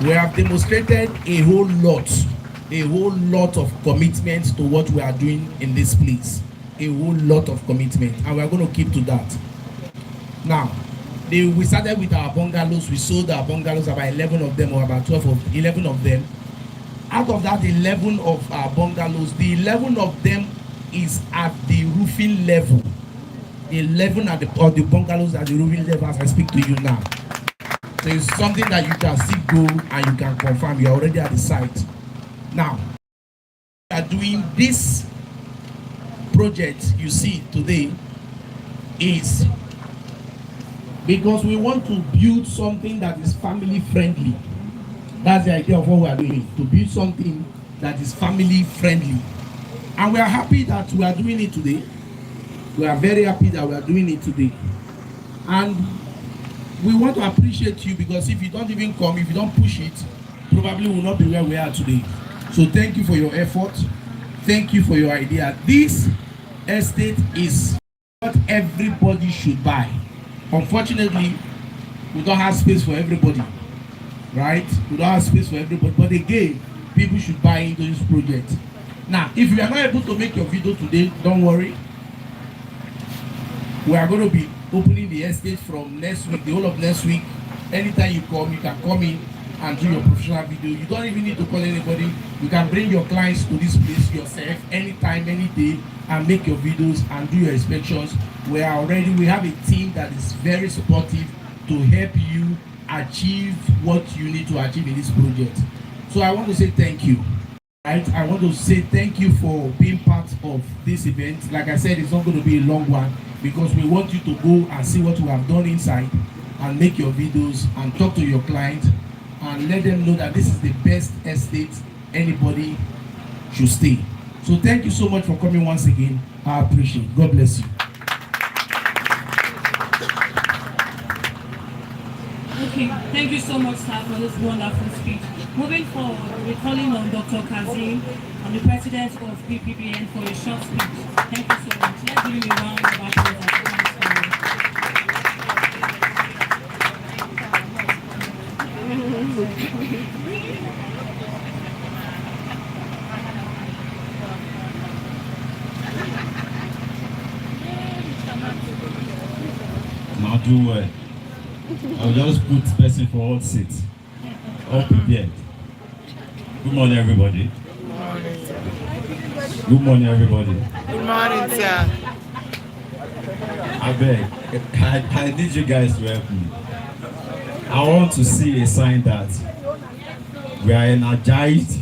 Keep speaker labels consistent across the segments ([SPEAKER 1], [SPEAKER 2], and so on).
[SPEAKER 1] We have demonstrated a whole lot of commitment to what we are doing in this place. A whole lot of commitment, and we are going to keep to that. Now, we started with our bungalows. We sold our bungalows, about 11 of them, or about 11 of them. Out of that 11 of our bungalows, the 11 of them is at the roofing level. The 11 of the bungalows at the roofing level as I speak to you now. So it's something that you can still go and you can confirm. You're already at the site. Now, we are doing this project you see today is because we want to build something that is family friendly. That's the idea of what we are doing, to build something that is family friendly. And we are happy that we are doing it today. We are very happy that we are doing it today. And we want to appreciate you, because if you don't even come, if you don't push it, probably will not be where we are today. So thank you for your effort. Thank you for your idea. This estate is what everybody should buy. Unfortunately, we don't have space for everybody, right? We don't have space for everybody. But again, people should buy into this project. Now, if you are not able to make your video today, don't worry. We are going to be opening the estate from next week, the whole of next week. Anytime you come, you can come in and do your professional video. You don't even need to call anybody. You can bring your clients to this place yourself anytime, any day, and make your videos and do your inspections. We have a team that is very supportive to help you achieve what you need to achieve in this project. So I want to say thank you. Right? I want to say thank you for being part of this event. Like I said, it's not going to be a long one, because we want you to go and see what we have done inside and make your videos and talk to your client and let them know that this is the best estate anybody should stay. So thank you so much for coming once again. I appreciate it. God bless you.
[SPEAKER 2] Okay, thank you so much, sir, for this wonderful speech. Moving forward, we're calling on Dr. Kazim, the president of PPBN, for a short speech. Thank you so much. Let's give him a round of applause.
[SPEAKER 3] Now do well. I'll just put person for all seats. All prepared. Good morning, everybody.
[SPEAKER 4] Good morning, sir.
[SPEAKER 3] Good morning, everybody.
[SPEAKER 4] Good morning, sir.
[SPEAKER 3] I beg, I need you guys to help me. I want to see a sign that we are energized,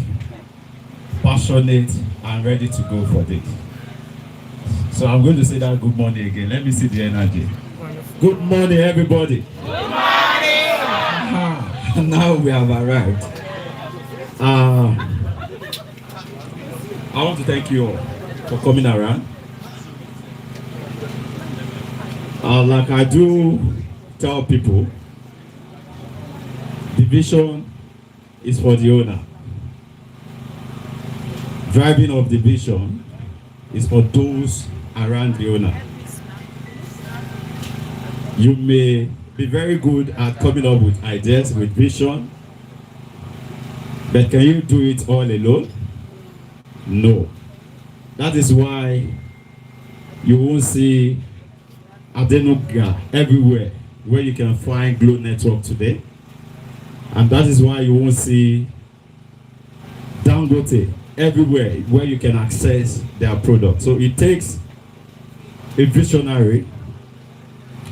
[SPEAKER 3] passionate, and ready to go for this. So I'm going to say that good morning again. Let me see the energy. Good morning, everybody.
[SPEAKER 4] Good morning.
[SPEAKER 3] Now we have arrived. I want to thank you all for coming around. Like I do tell people, the vision is for the owner. Driving of the vision is for those around the owner. You may be very good at coming up with ideas, with vision, but can you do it all alone? No. That is why you won't see Adenoga everywhere where you can find Glow Network today. And that is why you won't see Dangote everywhere where you can access their product. So it takes a visionary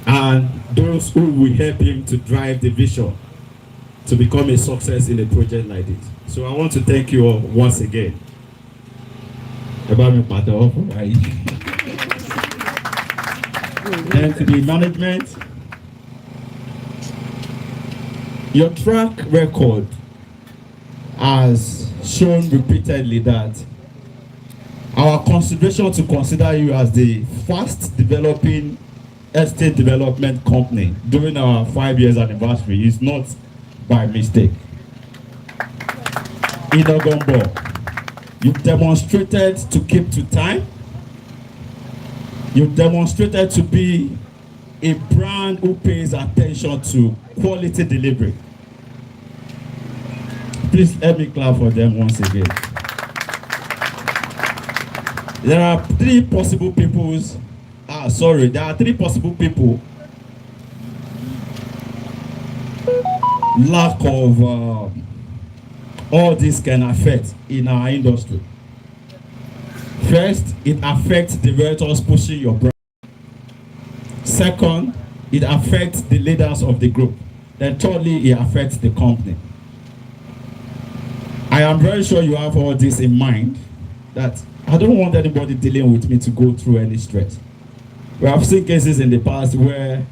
[SPEAKER 3] and those who will help him to drive the vision to become a success in a project like this. So I want to thank you all once again. And to the management, your track record has shown repeatedly that our consideration to consider you as the fast developing estate development company during our 5 years anniversary is not by mistake. In Ogombo, you've demonstrated to keep to time. You've demonstrated to be a brand who pays attention to quality delivery. Please let me clap for them once again. There are three possible peoples. There are three possible people. Lack of all this can affect in our industry. First, it affects the directors pushing your brand. Second, it affects the leaders of the group. Then thirdly, it affects the company. I am very sure you have all this in mind, that I don't want anybody dealing with me to go through any stress. We have seen cases in the past where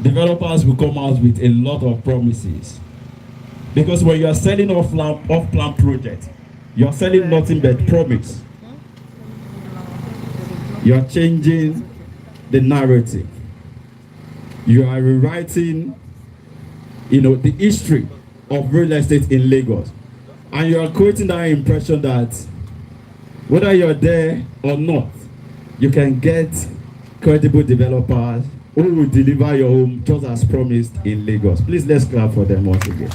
[SPEAKER 3] developers will come out with a lot of promises. Because when you are selling off-plan projects, you are selling nothing but promise. You are changing the narrative. You are rewriting, the history of real estate in Lagos. And you are creating that impression that whether you're there or not, you can get credible developers who will deliver your home just as promised in Lagos. Please, let's clap for them once again.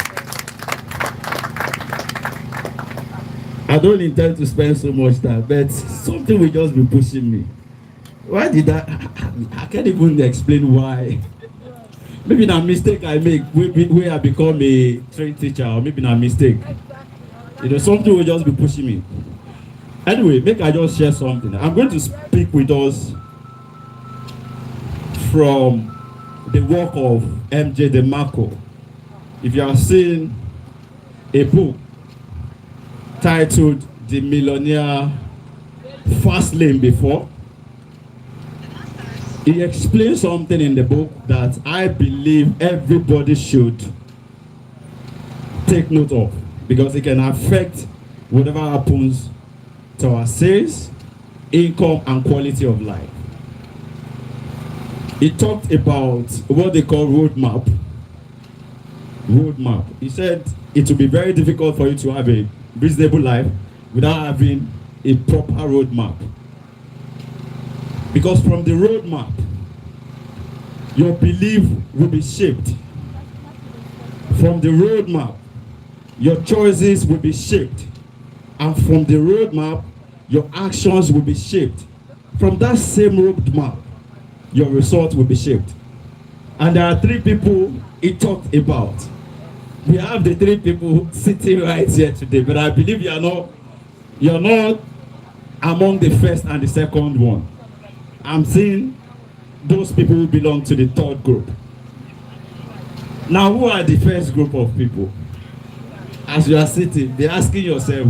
[SPEAKER 3] I don't intend to spend so much time, but something will just be pushing me. Why did I can't even explain why. Maybe a mistake I make where I become a trained teacher, or maybe a mistake. Something will just be pushing me. Anyway, make I just share something. I'm going to speak with us from the work of MJ DeMarco. If you have seen a book titled The Millionaire Fast Lane before, he explains something in the book that I believe everybody should take note of, because it can affect whatever happens to our sales, income, and quality of life. He talked about what they call roadmap. He said it will be very difficult for you to have a reasonable life without having a proper roadmap. Because from the roadmap, your belief will be shaped. From the roadmap, your choices will be shaped. And from the roadmap, your actions will be shaped. From that same roadmap, your result will be shaped. And there are three people he talked about. We have the three people sitting right here today, but I believe you're not among the first and the second one. I'm seeing those people who belong to the third group. Now, who are the first group of people? As you are sitting, be asking yourself,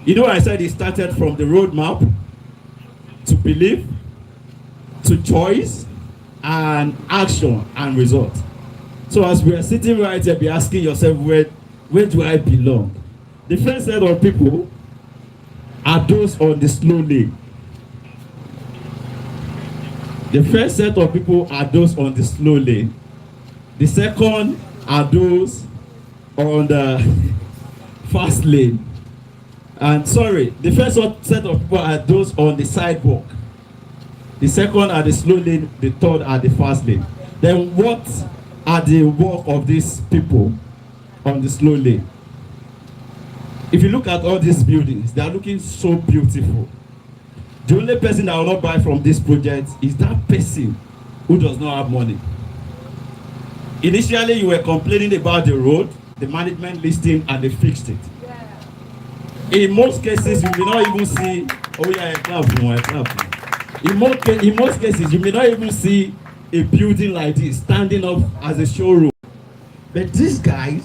[SPEAKER 3] I said it started from the roadmap to belief, to choice, and action and result. So as we are sitting right here, be asking yourself, where do I belong? The first set of people are those on the slow lane. The first set of people are those on the slow lane. The second are those on the fast lane. And the first set of people are those on the sidewalk. The second are the slow lane, the third are the fast lane. Then what are the work of these people on the slow lane? If you look at all these buildings, they are looking so beautiful. The only person that will not buy from this project is that person who does not have money. Initially, you were complaining about the road, the management listing, and they fixed it. In most cases, you may not even see, in most cases, you may not even see a building like this standing up as a showroom. But these guys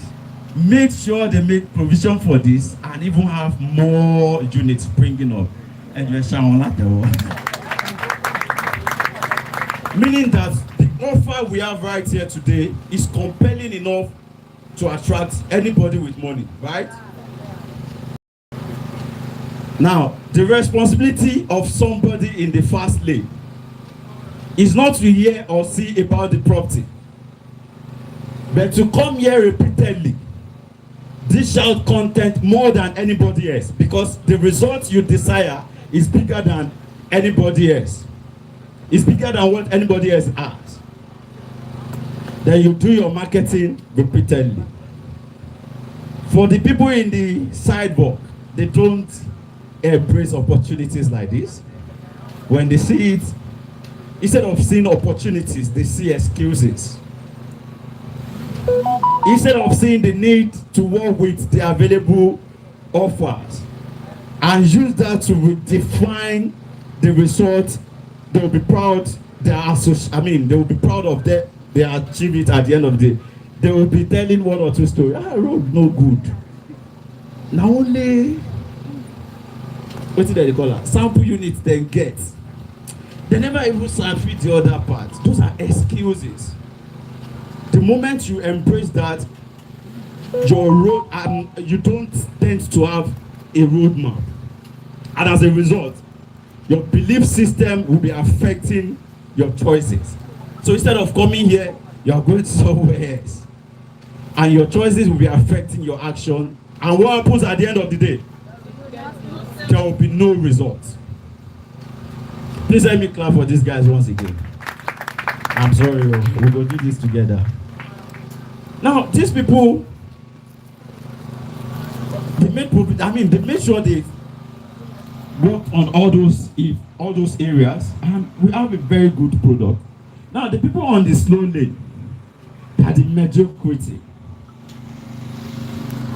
[SPEAKER 3] made sure they make provision for this and even have more units springing up. And you're showing that meaning that the offer we have right here today is compelling enough to attract anybody with money, right? Now, the responsibility of somebody in the fast lane is not to hear or see about the property, but to come here repeatedly, dish out content more than anybody else, because the result you desire is bigger than anybody else. It's bigger than what anybody else has. Then you do your marketing repeatedly. For the people in the sidewalk, they don't embrace opportunities like this. When they see it, instead of seeing opportunities, they see excuses. Instead of seeing the need to work with the available offers and use that to define the result, they will be proud. They will be proud of that. They achieve it at the end of the day. They will be telling one or two stories. Road no good. Now only what did they call it? Sample units they get. They never even fit the other parts. Those are excuses. The moment you embrace that, your road and you don't tend to have a roadmap, and as a result, your belief system will be affecting your choices. So instead of coming here, you are going somewhere else. And your choices will be affecting your action. And what happens at the end of the day? There will be no results. Please let me clap for these guys once again. I'm sorry, we will do this together. Now, these people, they made sure they work on all those areas, and we have a very good product. Now, the people on the slow lane, they are the mediocrity.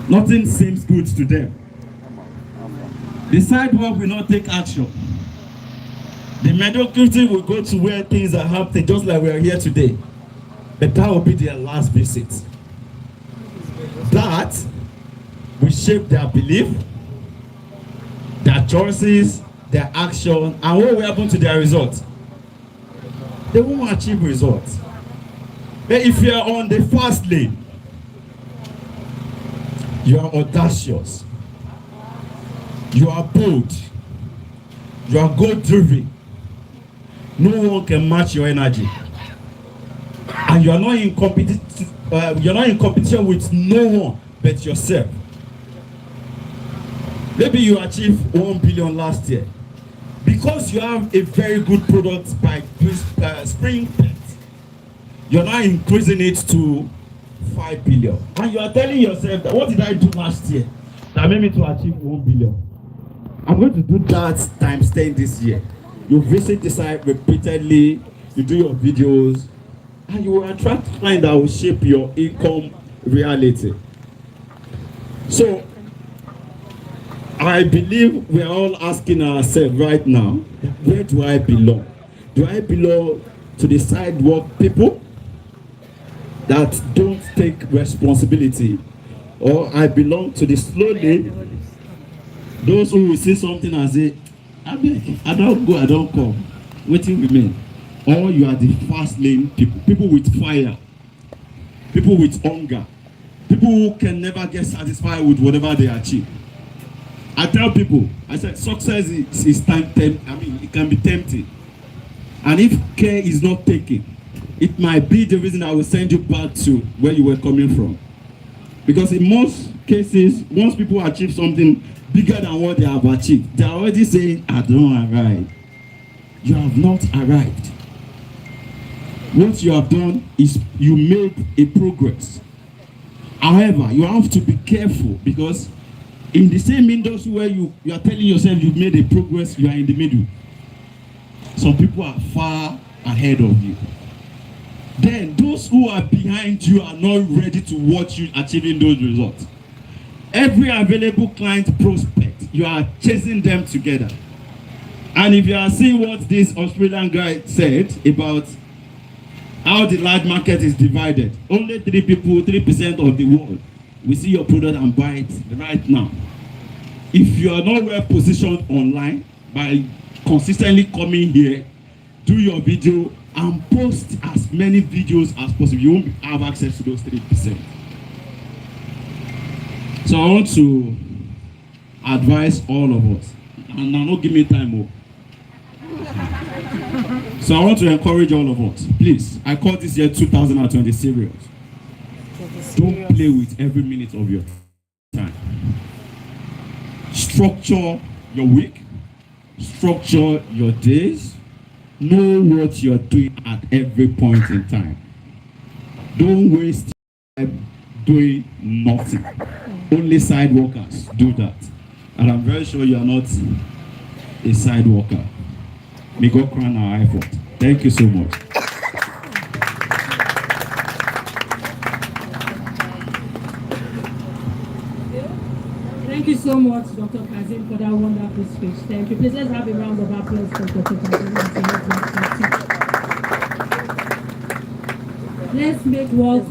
[SPEAKER 3] Nothing seems good to them. The sidewalk will not take action. The mediocrity will go to where things are happening, just like we are here today. But that will be their last visit. That will shape their belief, their choices, their action, and what will happen to their results? They won't achieve results. But if you are on the fast lane, you are audacious, you are bold, you are goal-driven. No one can match your energy, and you are not in competition with no one but yourself. Maybe you achieved 1 billion last year because you have a very good product by Spring Pet. You're now increasing it to 5 billion, and you are telling yourself that what did I do last year that made me to achieve 1 billion? I'm going to do that times 10 this year. You visit the site repeatedly, you do your videos, and you will attract clients that will shape your income reality. So I believe we are all asking ourselves right now, where do I belong? Do I belong to the sidewalk people that don't take responsibility, or I belong to the slow lane, those who will see something and say, I don't go, I don't come, waiting remain? Or you are the fast lane people, people with fire, people with hunger, people who can never get satisfied with whatever they achieve. I tell people, I said success is it can be tempting, and if care is not taken, it might be the reason I will send you back to where you were coming from. Because in most cases, once people achieve something bigger than what they have achieved, they are already saying, I don't arrive. You have not arrived. What you have done is you made a progress. However, you have to be careful, because in the same industry where you are telling yourself you've made a progress, you are in the middle. Some people are far ahead of you. Then those who are behind you are not ready to watch you achieving those results. Every available client prospect, you are chasing them together. And if you are seeing what this Australian guy said about how the large market is divided, only 3% of the world will see your product and buy it right now. If you are not well positioned online, by consistently coming here, do your video and post as many videos as possible, you won't have access to those 3%. So I want to advise all of us, and now don't give me time more. So I want to encourage all of us, please. I call this year 2020 serious. Don't play with every minute of your time. Structure your week, structure your days, know what you're doing at every point in time. Don't waste time doing nothing. only side workers do that. And I'm very sure you are not a side worker. May God crown our effort. Thank you so much.
[SPEAKER 2] Thank you so much, Dr. Kazim, for that wonderful speech. Thank you. Please let's have a round of applause for Dr. Kazim. Let's make world